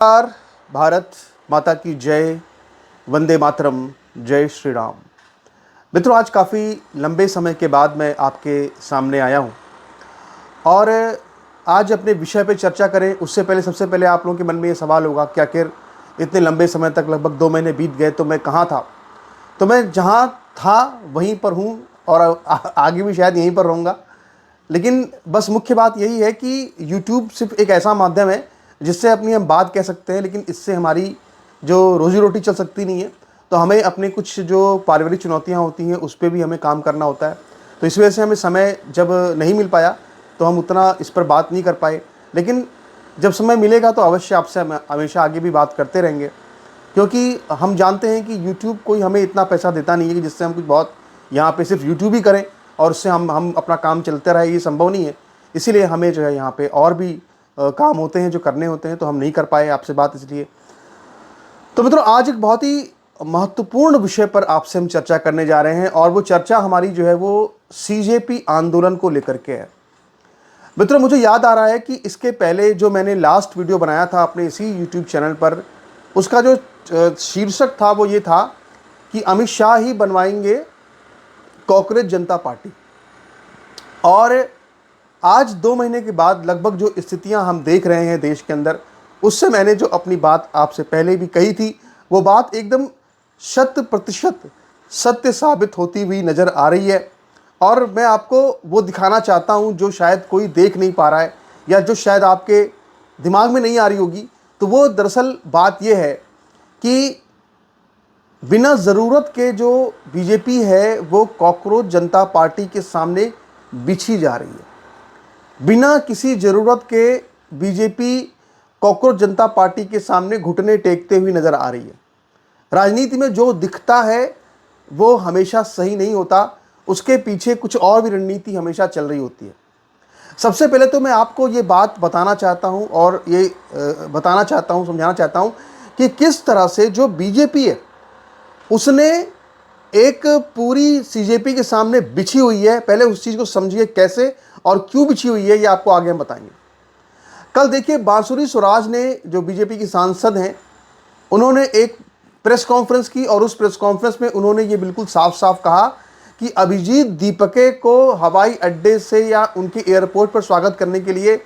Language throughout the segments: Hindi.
नमस्कार। भारत माता की जय। वंदे मातरम। जय श्री राम। मित्रों, आज काफ़ी लंबे समय के बाद मैं आपके सामने आया हूँ और आज अपने विषय पे चर्चा करें उससे पहले सबसे पहले आप लोगों के मन में ये सवाल होगा कि आखिर इतने लंबे समय तक लगभग 2 महीने बीत गए तो मैं कहाँ था। तो मैं जहाँ था वहीं पर हूँ और आगे भी शायद यहीं पर रहूँगा। लेकिन बस मुख्य बात यही है कि YouTube सिर्फ एक ऐसा माध्यम है जिससे अपनी हम बात कह सकते हैं, लेकिन इससे हमारी जो रोजी रोटी चल सकती नहीं है। तो हमें अपने कुछ जो पारिवारिक चुनौतियां होती हैं उस पर भी हमें काम करना होता है। तो इस वजह से हमें समय जब नहीं मिल पाया तो हम उतना इस पर बात नहीं कर पाए। लेकिन जब समय मिलेगा तो अवश्य आपसे हम हमेशा आगे भी बात करते रहेंगे, क्योंकि हम जानते हैं कि YouTube कोई हमें इतना पैसा देता नहीं है कि जिससे हम कुछ बहुत यहाँ पे सिर्फ YouTube ही करें और उससे हम अपना काम चलते रहे, ये संभव नहीं है। इसीलिए हमें जो है यहाँ पे और भी काम होते हैं जो करने होते हैं, तो हम नहीं कर पाए आपसे बात इसलिए। तो मित्रों, आज एक बहुत ही महत्वपूर्ण विषय पर आपसे हम चर्चा करने जा रहे हैं और वो चर्चा हमारी जो है वो CJP आंदोलन को लेकर के है। मित्रों, मुझे याद आ रहा है कि इसके पहले जो मैंने लास्ट वीडियो बनाया था अपने इसी YouTube चैनल पर, उसका जो शीर्षक था वो ये था कि अमित शाह ही बनवाएंगे कॉकरोच जनता पार्टी। और आज 2 महीने के बाद लगभग जो स्थितियां हम देख रहे हैं देश के अंदर, उससे मैंने जो अपनी बात आपसे पहले भी कही थी वो बात एकदम 100% सत्य साबित होती हुई नज़र आ रही है। और मैं आपको वो दिखाना चाहता हूं जो शायद कोई देख नहीं पा रहा है या जो शायद आपके दिमाग में नहीं आ रही होगी। तो वो दरअसल बात ये है कि बिना ज़रूरत के जो बीजेपी है वो कॉकरोच जनता पार्टी के सामने बिछी जा रही है। बिना किसी ज़रूरत के बीजेपी कॉकरोच जनता पार्टी के सामने घुटने टेकते हुए नज़र आ रही है। राजनीति में जो दिखता है वो हमेशा सही नहीं होता, उसके पीछे कुछ और भी रणनीति हमेशा चल रही होती है। सबसे पहले तो मैं आपको ये बात बताना चाहता हूँ और ये बताना चाहता हूँ, समझाना चाहता हूँ कि किस तरह से जो बीजेपी है उसने एक पूरी CJP के सामने बिछी हुई है। पहले उस चीज़ को समझिए कैसे और क्यों बिछी हुई है, ये आपको आगे हम बताएंगे। कल देखिए, बांसुरी सुराज ने, जो बीजेपी की सांसद हैं, उन्होंने एक प्रेस कॉन्फ्रेंस की और उस प्रेस कॉन्फ्रेंस में उन्होंने ये बिल्कुल साफ साफ कहा कि अभिजीत दीपके को हवाई अड्डे से या उनके एयरपोर्ट पर स्वागत करने के लिए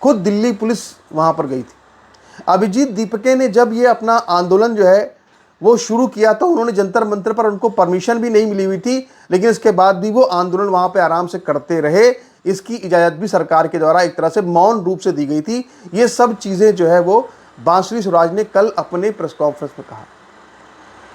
खुद दिल्ली पुलिस वहाँ पर गई थी। अभिजीत दीपके ने जब ये अपना आंदोलन जो है वो शुरू किया तो उन्होंने जंतर मंतर पर, उनको परमिशन भी नहीं मिली हुई थी, लेकिन इसके बाद भी वो आंदोलन वहाँ पे आराम से करते रहे। इसकी इजाज़त भी सरकार के द्वारा एक तरह से मौन रूप से दी गई थी। ये सब चीज़ें जो है वो बांसुरी सुराज ने कल अपने प्रेस कॉन्फ्रेंस में कहा।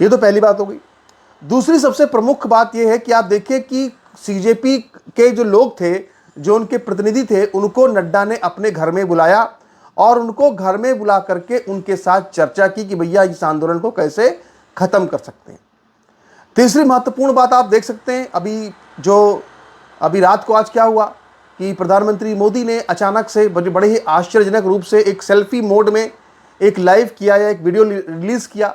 ये तो पहली बात हो गई। दूसरी सबसे प्रमुख बात यह है कि आप देखिए कि CJP के जो लोग थे, जो उनके प्रतिनिधि थे, उनको नड्डा ने अपने घर में बुलाया और उनको घर में बुला करके उनके साथ चर्चा की कि भैया इस आंदोलन को कैसे खत्म कर सकते हैं। तीसरी महत्वपूर्ण बात आप देख सकते हैं, अभी रात को आज क्या हुआ कि प्रधानमंत्री मोदी ने अचानक से बड़े ही आश्चर्यजनक रूप से एक सेल्फी मोड में एक लाइव किया या एक वीडियो रिलीज किया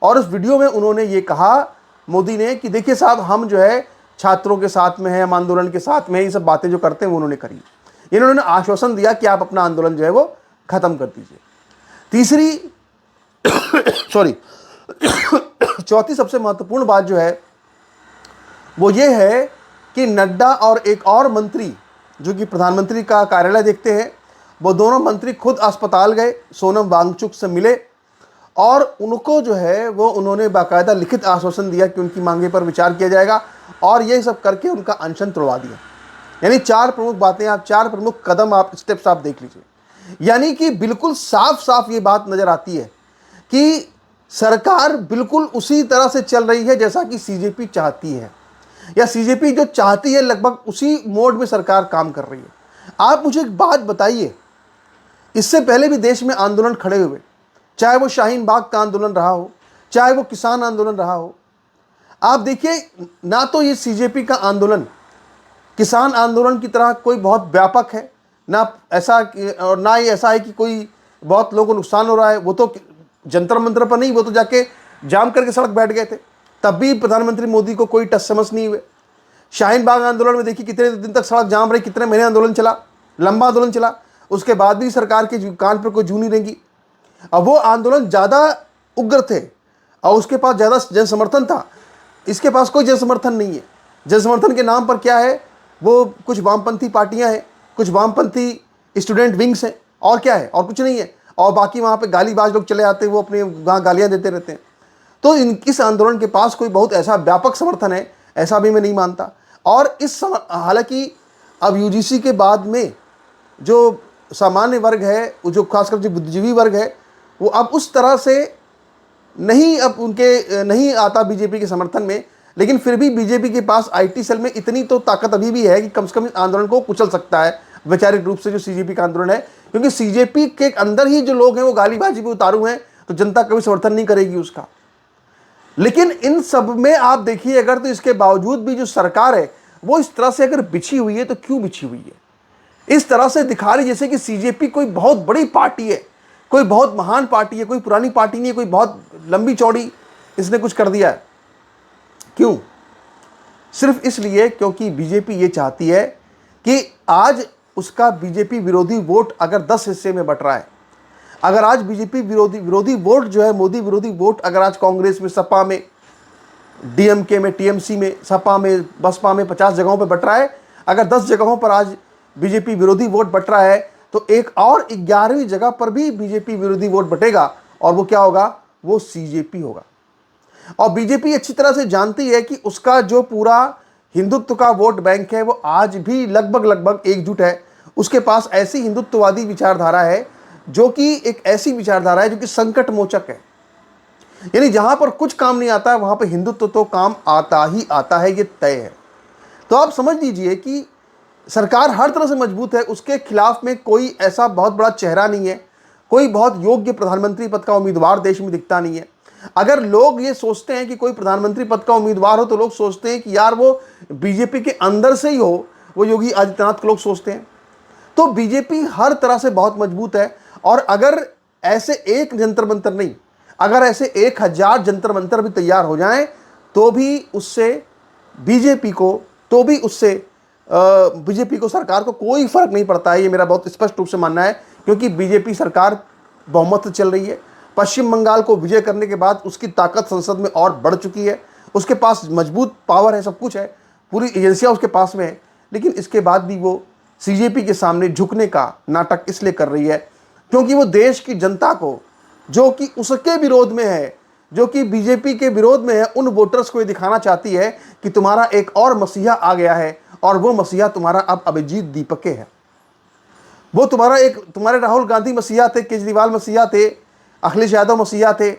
और उस वीडियो में उन्होंने ये कहा, मोदी ने, कि देखिए साहब, हम जो है छात्रों के साथ में हैं, हम आंदोलन के साथ में, ये सब बातें जो करते हैं वो उन्होंने करी। इन्होंने आश्वासन दिया कि आप अपना आंदोलन जो है वो खत्म कर दीजिए। तीसरी चौथी सबसे महत्वपूर्ण बात जो है वो ये है कि नड्डा और एक और मंत्री जो कि प्रधानमंत्री का कार्यालय देखते हैं, वो दोनों मंत्री खुद अस्पताल गए, सोनम वांगचुक से मिले और उनको जो है वो उन्होंने बाकायदा लिखित आश्वासन दिया कि उनकी मांगे पर विचार किया जाएगा और ये सब करके उनका अनशन तुड़वा दिया। यानी 4 प्रमुख बातें, आप 4 प्रमुख कदम, आप स्टेप्स आप देख लीजिए। यानी कि बिल्कुल साफ साफ ये बात नजर आती है कि सरकार बिल्कुल उसी तरह से चल रही है जैसा कि CJP चाहती है, या CJP जो चाहती है लगभग उसी मोड में सरकार काम कर रही है। आप मुझे एक बात बताइए, इससे पहले भी देश में आंदोलन खड़े हुए, चाहे वो शाहीन बाग का आंदोलन रहा हो, चाहे वो किसान आंदोलन रहा हो। आप देखिए, ना तो ये CJP का आंदोलन किसान आंदोलन की तरह कोई बहुत व्यापक है, ना ऐसा, और ना ही ऐसा है कि कोई बहुत लोगों को नुकसान हो रहा है। वो तो जंतर मंतर पर नहीं, वो तो जाके जाम करके सड़क बैठ गए थे, तब भी प्रधानमंत्री मोदी को कोई टस समझ नहीं हुए। शाहीन बाग आंदोलन में देखिए कितने दिन तक सड़क जाम रही, कितने महीने आंदोलन चला, लंबा आंदोलन चला, उसके बाद भी सरकार के कान पर कोई जू नहीं रेंगी। अब वो आंदोलन ज़्यादा उग्र थे और उसके पास ज़्यादा जन समर्थन था। इसके पास कोई जन समर्थन नहीं है। जन समर्थन के नाम पर क्या है, वो कुछ वामपंथी पार्टियां हैं, कुछ वामपंथी स्टूडेंट विंग्स हैं, और क्या है, और कुछ नहीं है। और बाकी वहाँ पे गालीबाज लोग चले आते हैं, वो अपने वहाँ गालियाँ देते रहते हैं। तो इस आंदोलन के पास कोई बहुत ऐसा व्यापक समर्थन है, ऐसा भी मैं नहीं मानता। और हालांकि अब यूजीसी के बाद में जो सामान्य वर्ग है, वो जो खासकर जो बुद्धिजीवी वर्ग है, वो अब उस तरह से नहीं, अब उनके नहीं आता बीजेपी के समर्थन में। लेकिन फिर भी बीजेपी के पास आईटी सेल में इतनी तो ताकत अभी भी है कि कम से कम इस आंदोलन को कुचल सकता है वैचारिक रूप से, जो सीजेपी का आंदोलन है। क्योंकि सीजेपी के अंदर ही जो लोग हैं वो गालीबाजी पे उतारू हैं, तो जनता कभी समर्थन नहीं करेगी उसका। लेकिन इन सब में आप देखिए अगर, तो इसके बावजूद भी जो सरकार है वो इस तरह से अगर बिछी हुई है, तो क्यों बिछी हुई है? इस तरह से दिखा रही जैसे कि सीजेपी कोई बहुत बड़ी पार्टी है, कोई बहुत महान पार्टी है, कोई पुरानी पार्टी नहीं है, कोई बहुत लंबी चौड़ी इसने कुछ कर दिया है। क्यों? सिर्फ इसलिए क्योंकि बीजेपी ये चाहती है कि आज उसका बीजेपी विरोधी वोट अगर 10 हिस्से में बट रहा है, अगर आज बीजेपी विरोधी वोट जो है, मोदी विरोधी वोट अगर आज कांग्रेस में, सपा में, डीएमके में, टीएमसी में, सपा में, बसपा में 50 जगहों पर बट रहा है, अगर 10 जगहों पर आज बीजेपी विरोधी वोट बट रहा है, तो एक और 11वीं जगह पर भी बीजेपी विरोधी वोट बटेगा, और वो क्या होगा? वो सीजेपी होगा। और बीजेपी अच्छी तरह से जानती है कि उसका जो पूरा हिंदुत्व का वोट बैंक है वो आज भी लगभग एकजुट है। उसके पास ऐसी हिंदुत्ववादी विचारधारा है जो कि एक ऐसी विचारधारा है जो कि संकट मोचक है। यानी जहां पर कुछ काम नहीं आता है वहां पर हिंदुत्व तो काम आता ही आता है, ये तय है। तो आप समझ लीजिए कि सरकार हर तरह से मजबूत है, उसके खिलाफ में कोई ऐसा बहुत बड़ा चेहरा नहीं है, कोई बहुत योग्य प्रधानमंत्री पद का उम्मीदवार देश में दिखता नहीं है। अगर लोग ये सोचते हैं कि कोई प्रधानमंत्री पद का उम्मीदवार हो, तो लोग सोचते हैं कि यार वो बीजेपी के अंदर से ही हो, वो योगी आदित्यनाथ को लोग सोचते हैं। तो बीजेपी हर तरह से बहुत मजबूत है। और अगर ऐसे एक जंतर मंतर नहीं, अगर ऐसे 1000 जंतर मंतर भी तैयार हो जाएं, तो भी उससे बीजेपी को, सरकार को कोई फर्क नहीं पड़ता है। ये मेरा बहुत स्पष्ट रूप से मानना है, क्योंकि बीजेपी सरकार बहुमत से चल रही है। पश्चिम बंगाल को विजय करने के बाद उसकी ताकत संसद में और बढ़ चुकी है, उसके पास मजबूत पावर है, सब कुछ है, पूरी एजेंसियां उसके पास में है। लेकिन इसके बाद भी वो सीजेपी के सामने झुकने का नाटक इसलिए कर रही है क्योंकि वो देश की जनता को, जो कि उसके विरोध में है, जो कि बीजेपी के विरोध में है, उन वोटर्स को ये दिखाना चाहती है कि तुम्हारा एक और मसीहा आ गया है, और वो मसीहा तुम्हारा अब अभिजीत दीपके है। वो तुम्हारे राहुल गांधी मसीहा थे, केजरीवाल मसीहा थे, अखिलेश यादव मसीहा थे,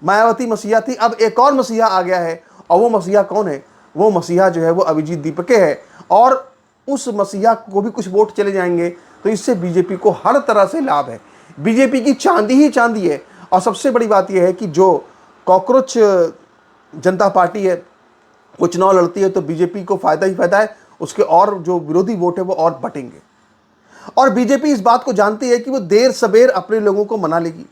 मायावती मसीहा थी, अब एक और मसीहा आ गया है। और वो मसीहा कौन है? वो मसीहा जो है वो अभिजीत दीपके है। और उस मसीहा को भी कुछ वोट चले जाएंगे, तो इससे बीजेपी को हर तरह से लाभ है। बीजेपी की चांदी ही चांदी है। और सबसे बड़ी बात यह है कि जो कॉकरोच जनता पार्टी है वो चुनाव लड़ती है, तो बीजेपी को फायदा ही फायदा है, उसके और जो विरोधी वोट है वो और बटेंगे। और बीजेपी इस बात को जानती है कि वो देर सबेर अपने लोगों को मना लेगी।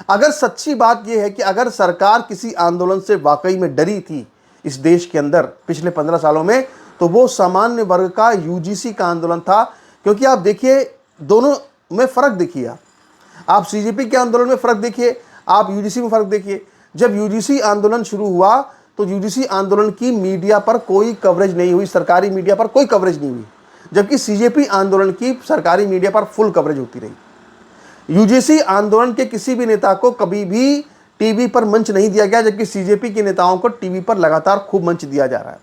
अगर सच्ची बात यह है कि अगर सरकार किसी आंदोलन से वाकई में डरी थी इस देश के अंदर पिछले 15 सालों में, तो वो सामान्य वर्ग का यूजीसी का आंदोलन था। क्योंकि आप देखिए, दोनों में फ़र्क देखिए, आप सीजेपी के आंदोलन में फ़र्क देखिए, आप यूजीसी में फ़र्क देखिए। जब यूजीसी आंदोलन शुरू हुआ तो यूजीसी आंदोलन की मीडिया पर कोई कवरेज नहीं हुई, सरकारी मीडिया पर कोई कवरेज नहीं हुई, जबकि सीजेपी आंदोलन की सरकारी मीडिया पर फुल कवरेज होती रही। यूजीसी आंदोलन के किसी भी नेता को कभी भी टीवी पर मंच नहीं दिया गया, जबकि सीजेपी के नेताओं को टीवी पर लगातार खूब मंच दिया जा रहा है।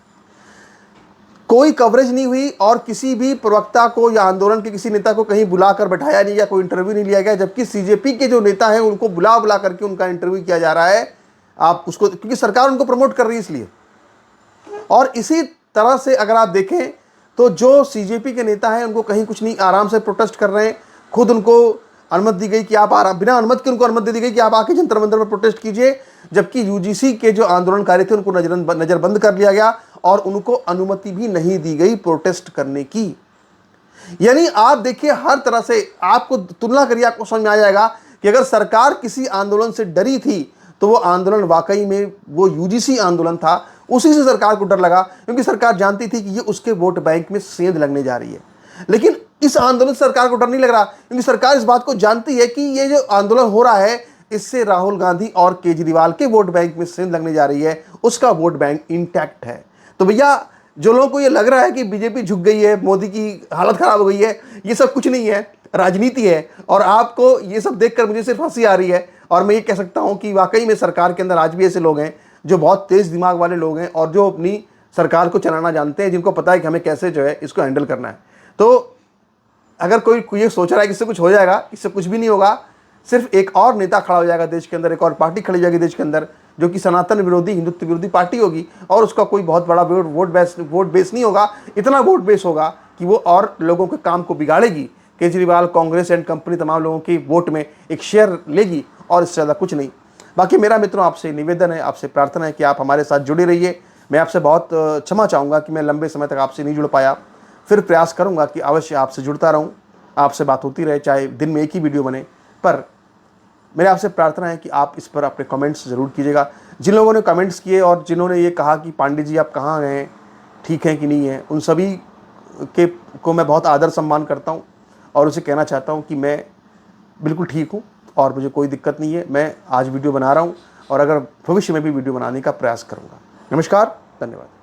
कोई कवरेज नहीं हुई और किसी भी प्रवक्ता को या आंदोलन के किसी नेता को कहीं बुलाकर बैठाया नहीं गया, कोई इंटरव्यू नहीं लिया गया, जबकि सीजेपी के जो नेता हैं उनको बुला करके उनका इंटरव्यू किया जा रहा है। आप उसको, क्योंकि सरकार उनको प्रमोट कर रही है इसलिए। और इसी तरह से अगर आप देखें तो जो सीजेपी के नेता हैं उनको कहीं कुछ नहीं, आराम से प्रोटेस्ट कर रहे हैं। खुद उनको अनुमति दी गई कि आप बिना अनुमति के उनको अनुमति दे दी गई कि आप आके जंतर मंतर पर प्रोटेस्ट कीजिए, जबकि यूजीसी के जो आंदोलनकारी थे उनको नजरबंद कर लिया गया और उनको अनुमति भी नहीं दी गई प्रोटेस्ट करने की। यानी आप देखिए, हर तरह से आपको तुलना करिए, आपको समझ में आ जाएगा कि अगर सरकार किसी आंदोलन से डरी थी तो वो आंदोलन वाकई में वो यूजीसी आंदोलन था। उसी से सरकार को डर लगा, क्योंकि सरकार जानती थी कि ये उसके वोट बैंक में सेंध लगने जा रही है। लेकिन इस आंदोलन से सरकार को डर नहीं लग रहा, क्योंकि सरकार इस बात को जानती है कि ये जो आंदोलन हो रहा है इससे राहुल गांधी और केजरीवाल के वोट बैंक में सेंध लगने जा रही है, उसका वोट बैंक इंटैक्ट है। तो भैया जो लोगों को ये लग रहा है कि बीजेपी झुक गई है, मोदी की हालत खराब हो गई है, ये सब कुछ नहीं है, राजनीति है। और आपको ये सब देखकर मुझे सिर्फ हंसी आ रही है। और मैं ये कह सकता हूं कि वाकई में सरकार के अंदर आज भी ऐसे लोग हैं जो बहुत तेज दिमाग वाले लोग हैं और जो अपनी सरकार को चलाना जानते हैं, जिनको पता है कि हमें कैसे जो है इसको हैंडल करना है। तो अगर कोई ये सोच रहा है कि इससे कुछ हो जाएगा, इससे कुछ भी नहीं होगा। सिर्फ एक और नेता खड़ा हो जाएगा देश के अंदर, एक और पार्टी खड़ी हो जाएगी देश के अंदर, जो कि सनातन विरोधी, हिंदुत्व विरोधी पार्टी होगी, और उसका कोई बहुत बड़ा वोट बेस नहीं होगा। इतना वोट बेस होगा कि वो और लोगों के काम को बिगाड़ेगी। केजरीवाल, कांग्रेस एंड कंपनी तमाम लोगों की वोट में एक शेयर लेगी, और इससे ज़्यादा कुछ नहीं। बाकी मेरा मित्रों आपसे निवेदन है, आपसे प्रार्थना है कि आप हमारे साथ जुड़े रहिए। मैं आपसे बहुत क्षमा चाहूँगा कि मैं लंबे समय तक आपसे नहीं जुड़ पाया। फिर प्रयास करूँगा कि अवश्य आपसे जुड़ता रहूँ, आपसे बात होती रहे, चाहे दिन में एक ही वीडियो बने। पर मेरे आपसे प्रार्थना है कि आप इस पर अपने कमेंट्स ज़रूर कीजिएगा। जिन लोगों ने कमेंट्स किए और जिन्होंने ये कहा कि पांडे जी आप कहाँ गए, ठीक हैं कि नहीं है, उन सभी को मैं बहुत आदर सम्मान करता हूँ और उसे कहना चाहता हूँ कि मैं बिल्कुल ठीक हूँ और मुझे कोई दिक्कत नहीं है। मैं आज वीडियो बना रहा हूँ और अगर भविष्य में भी वीडियो बनाने का प्रयास करूँगा। नमस्कार, धन्यवाद।